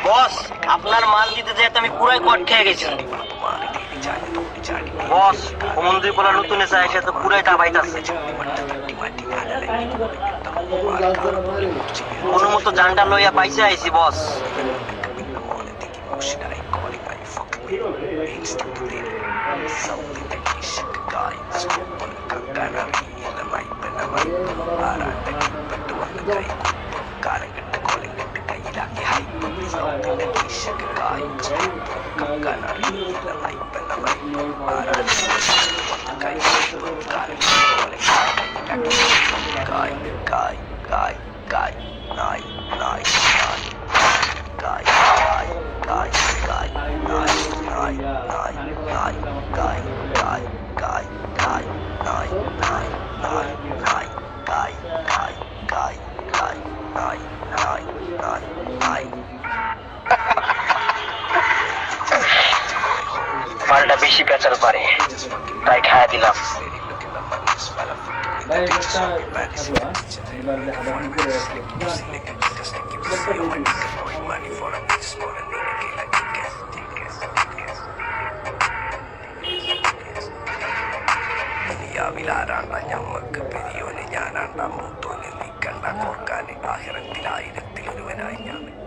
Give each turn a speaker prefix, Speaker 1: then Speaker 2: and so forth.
Speaker 1: বস, আপনার মাল দিতে যেতে আমি পুরাই কট খেয়ে গেছি। বস, মন্দির বলা নতুন এসে এসে তো পুরাই দাবাইতাছে। কোনো মতো জানটা লইয়া পাইছে আইছি বস। মালটা বেশি পেঁচাল পারে, তাই খাইয়া দিলাম।
Speaker 2: ഞമ്മക്ക് പെരിയോന് ഞാനാണ്ടാ മൂത്തോന് നീക്കണ്ട കോർക്കാന് ആഹിറത്തിൽ 1000 ഒരുവനായി ഞാൻ.